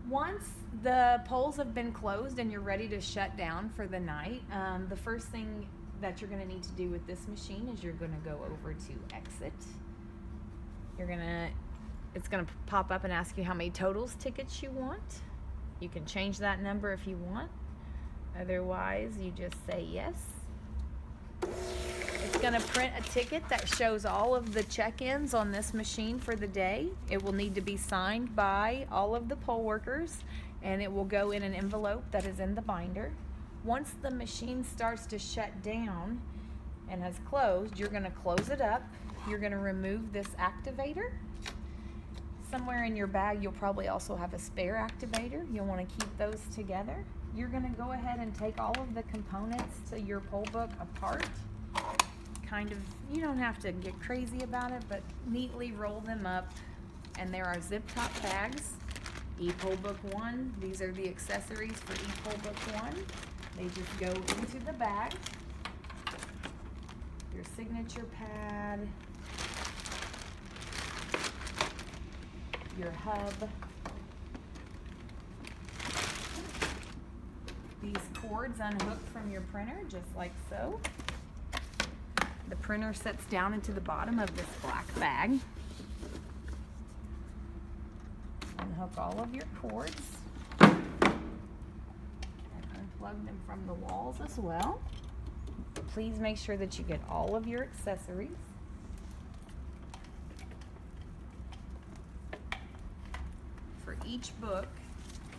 Once the polls have been closed and you're ready to shut down for the night, the first thing that you're going to need to do with this machine is you're going to go over to exit. It's going to pop up and ask you how many totals tickets you want. You can change that number if you want. Otherwise, you just say yes. It's going to print a ticket that shows all of the check-ins on this machine for the day. It will need to be signed by all of the poll workers, and it will go in an envelope that is in the binder. Once the machine starts to shut down and has closed, you're going to close it up. You're going to remove this activator. Somewhere in your bag, you'll probably also have a spare activator. You'll want to keep those together. You're going to go ahead and take all of the components to your poll book apart. You don't have to get crazy about it, but neatly roll them up. And there are zip top bags. E-poll book 1. These are the accessories for e-poll book 1. They just go into the bag. Your signature pad, your hub, these cords unhook from your printer just like so. The printer sets down into the bottom of this black bag. Unhook all of your cords and unplug them from the walls as well. Please make sure that you get all of your accessories. For each book,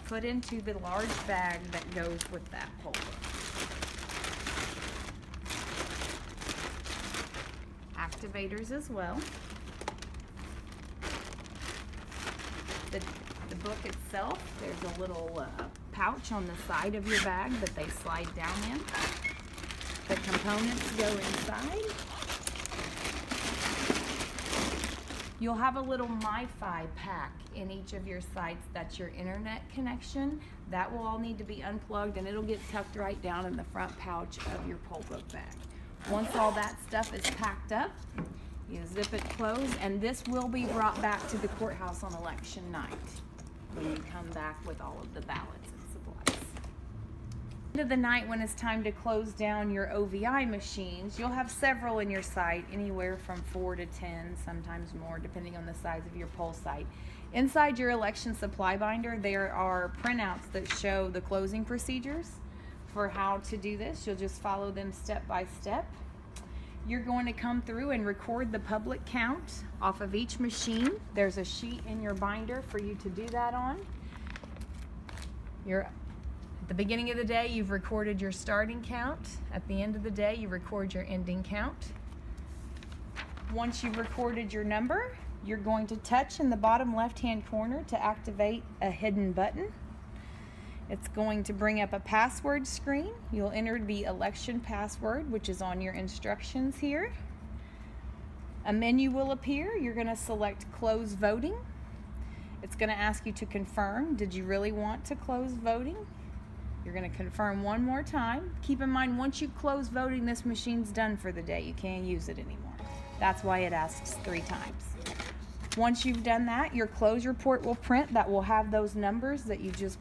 put into the large bag that goes with that poll book. Activators as well. The book itself, there's a little pouch on the side of your bag that they slide down in. The components go inside. You'll have a little MiFi pack in each of your sites. That's your internet connection. That will all need to be unplugged, and it'll get tucked right down in the front pouch of your poll book bag. Once all that stuff is packed up, you zip it closed, and this will be brought back to the courthouse on election night when you come back with all of the ballots and supplies. End of the night, when it's time to close down your OVI machines, you'll have several in your site, anywhere from 4 to 10, sometimes more, depending on the size of your poll site. Inside your election supply binder, there are printouts that show the closing procedures for how to do this. You'll just follow them step by step. You're going to come through and record the public count off of each machine. There's a sheet in your binder for you to do that on. At the beginning of the day, you've recorded your starting count. At the end of the day, you record your ending count. Once you've recorded your number, you're going to touch in the bottom left-hand corner to activate a hidden button. It's going to bring up a password screen. You'll enter the election password, which is on your instructions here. A menu will appear. You're going to select close voting. It's going to ask you to confirm. Did you really want to close voting? You're going to confirm one more time. Keep in mind, once you close voting, this machine's done for the day. You can't use it anymore. That's why it asks 3 times. Once you've done that, your close report will print. That will have those numbers that you just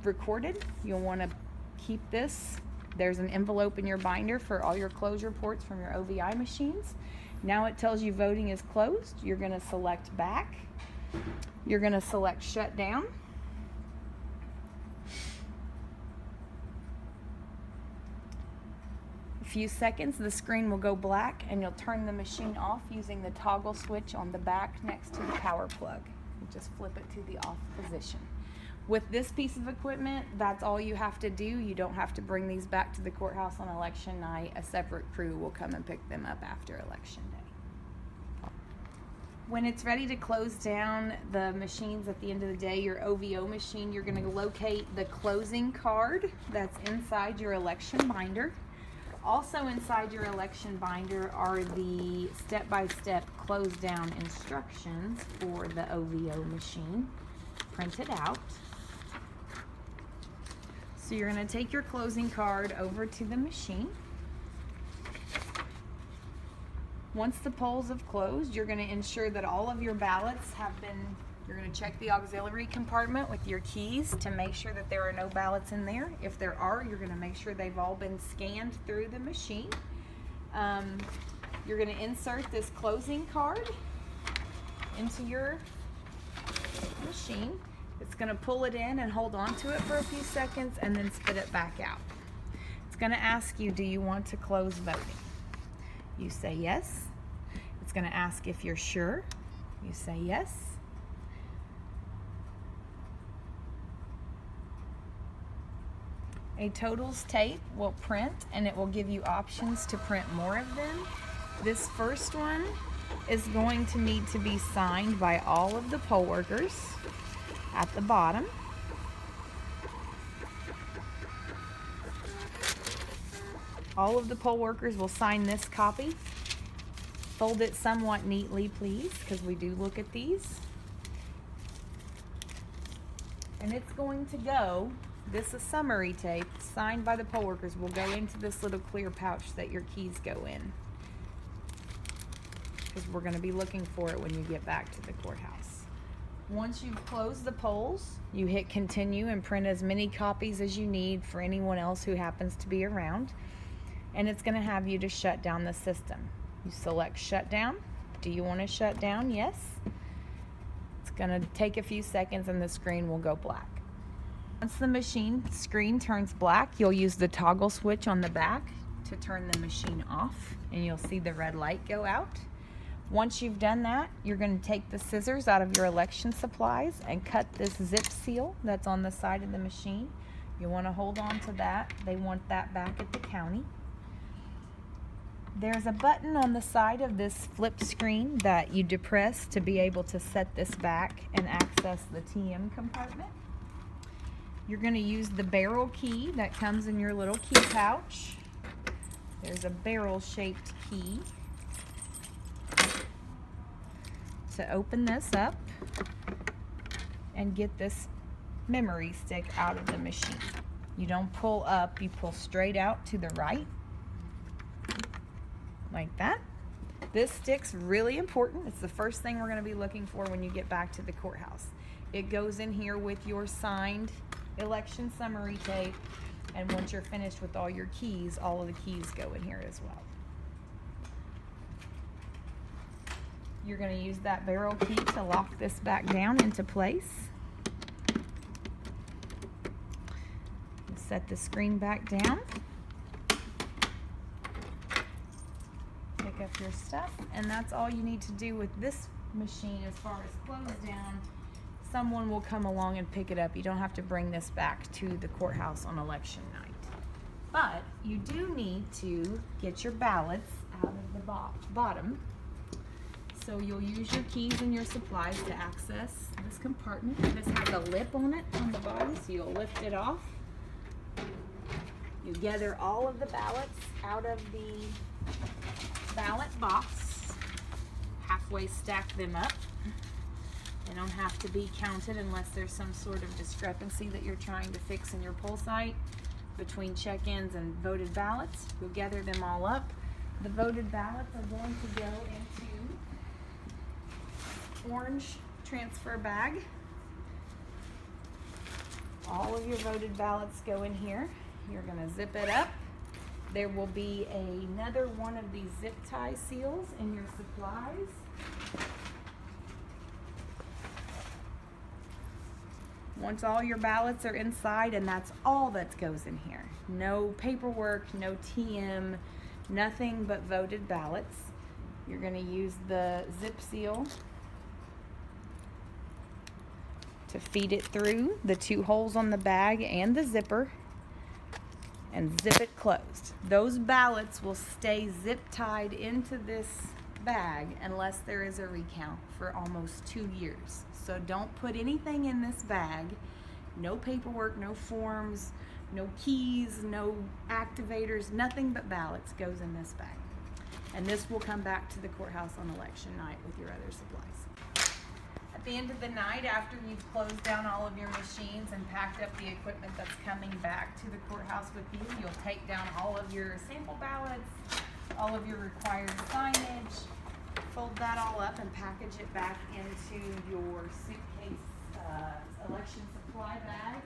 recorded. You'll want to keep this. There's an envelope in your binder for all your close reports from your OVI machines. Now it tells you voting is closed. You're going to select back. You're going to select shut down. A few seconds, the screen will go black, and you'll turn the machine off using the toggle switch on the back next to the power plug. You just flip it to the off position. With this piece of equipment, that's all you have to do. You don't have to bring these back to the courthouse on election night. A separate crew will come and pick them up after election day. When it's ready to close down the machines at the end of the day, your OVO machine, you're going to locate the closing card that's inside your election binder. Also inside your election binder are the step-by-step close down instructions for the OVO machine printed out. So you're going to take your closing card over to the machine. Once the polls have closed, you're going to ensure that all of your ballots have been You're going to check the auxiliary compartment with your keys to make sure that there are no ballots in there. If there are, you're going to make sure they've all been scanned through the machine. You're going to insert this closing card into your machine. It's going to pull it in and hold on to it for a few seconds and then spit it back out. It's going to ask you, do you want to close voting? You say yes. It's going to ask if you're sure. You say yes. A totals tape will print, and it will give you options to print more of them. This first one is going to need to be signed by all of the poll workers at the bottom. All of the poll workers will sign this copy. Fold it somewhat neatly, please, because we do look at these. And it's going to go, this is summary tape, signed by the poll workers, will go into this little clear pouch that your keys go in. Because we're going to be looking for it when you get back to the courthouse. Once you've closed the polls, you hit continue and print as many copies as you need for anyone else who happens to be around. And it's going to have you to shut down the system. You select shut down. Do you want to shut down? Yes. It's going to take a few seconds and the screen will go black. Once the machine screen turns black, you'll use the toggle switch on the back to turn the machine off, and you'll see the red light go out. Once you've done that, you're going to take the scissors out of your election supplies and cut this zip seal that's on the side of the machine. You want to hold on to that. They want that back at the county. There's a button on the side of this flip screen that you depress to be able to set this back and access the TM compartment. You're going to use the barrel key that comes in your little key pouch. There's a barrel-shaped key to open this up and get this memory stick out of the machine. You don't pull up, you pull straight out to the right, like that. This stick's really important. It's the first thing we're going to be looking for when you get back to the courthouse. It goes in here with your signed election summary tape, and once you're finished with all your keys, all of the keys go in here as well. You're going to use that barrel key to lock this back down into place. Set the screen back down. Pick up your stuff, and that's all you need to do with this machine as far as close down. Someone will come along and pick it up. You don't have to bring this back to the courthouse on election night. But you do need to get your ballots out of the bottom. So you'll use your keys and your supplies to access this compartment. This has a lip on it on the bottom, so you'll lift it off. You gather all of the ballots out of the ballot box, halfway stack them up. They don't have to be counted unless there's some sort of discrepancy that you're trying to fix in your poll site between check-ins and voted ballots. You'll gather them all up. The voted ballots are going to go into orange transfer bag. All of your voted ballots go in here. You're going to zip it up. There will be another one of these zip tie seals in your supplies. Once all your ballots are inside, and that's all that goes in here. No paperwork, no TM, nothing but voted ballots. You're going to use the zip seal to feed it through the two holes on the bag and the zipper and zip it closed. Those ballots will stay zip tied into this bag unless there is a recount for almost 2 years. So don't put anything in this bag. No paperwork, no forms, no keys, no activators, nothing but ballots goes in this bag. And this will come back to the courthouse on election night with your other supplies. At the end of the night, after you've closed down all of your machines and packed up the equipment that's coming back to the courthouse with you, you'll take down all of your sample ballots, all of your required signage, fold that all up and package it back into your suitcase election supply bag.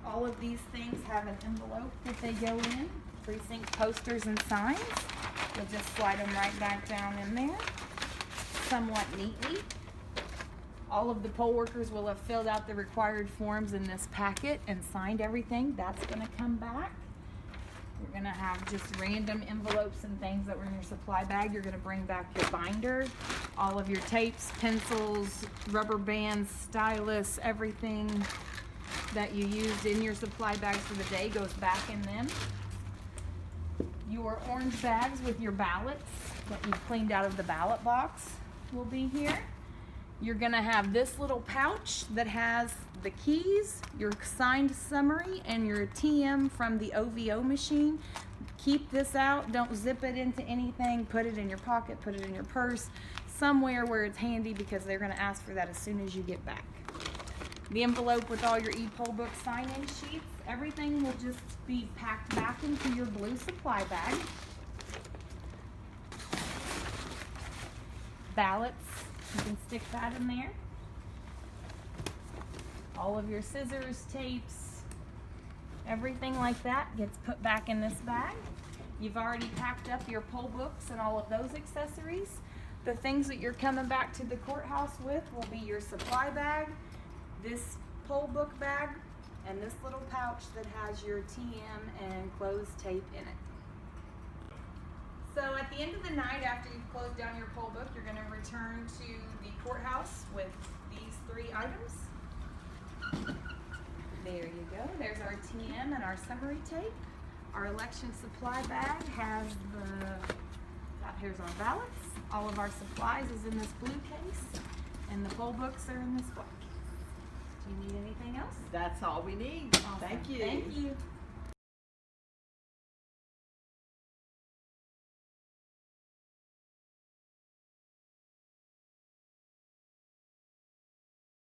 All of these things have an envelope that they go in. Precinct posters and signs. You'll just slide them right back down in there, somewhat neatly. All of the poll workers will have filled out the required forms in this packet and signed everything. That's going to come back. You're going to have just random envelopes and things that were in your supply bag. You're going to bring back your binder, all of your tapes, pencils, rubber bands, stylus, everything that you used in your supply bags for the day goes back in them. Your orange bags with your ballots that you've cleaned out of the ballot box will be here. You're gonna have this little pouch that has the keys, your signed summary, and your TM from the OVO machine. Keep this out, don't zip it into anything, put it in your pocket, put it in your purse, somewhere where it's handy because they're gonna ask for that as soon as you get back. The envelope with all your e-poll book sign-in sheets, everything will just be packed back into your blue supply bag. Ballots, you can stick that in there. All of your scissors, tapes, everything like that gets put back in this bag. You've already packed up your poll books and all of those accessories. The things that you're coming back to the courthouse with will be your supply bag, this poll book bag, and this little pouch that has your TM and closed tape in it. So at the end of the night, after you've closed down your poll book, you're going to return to the courthouse with these 3 items. There you go. There's our TM and our summary tape. Our election supply bag has here's our ballots. All of our supplies is in this blue case, and the poll books are in this black case. Do you need anything else? That's all we need. Awesome. Thank you. Thank you.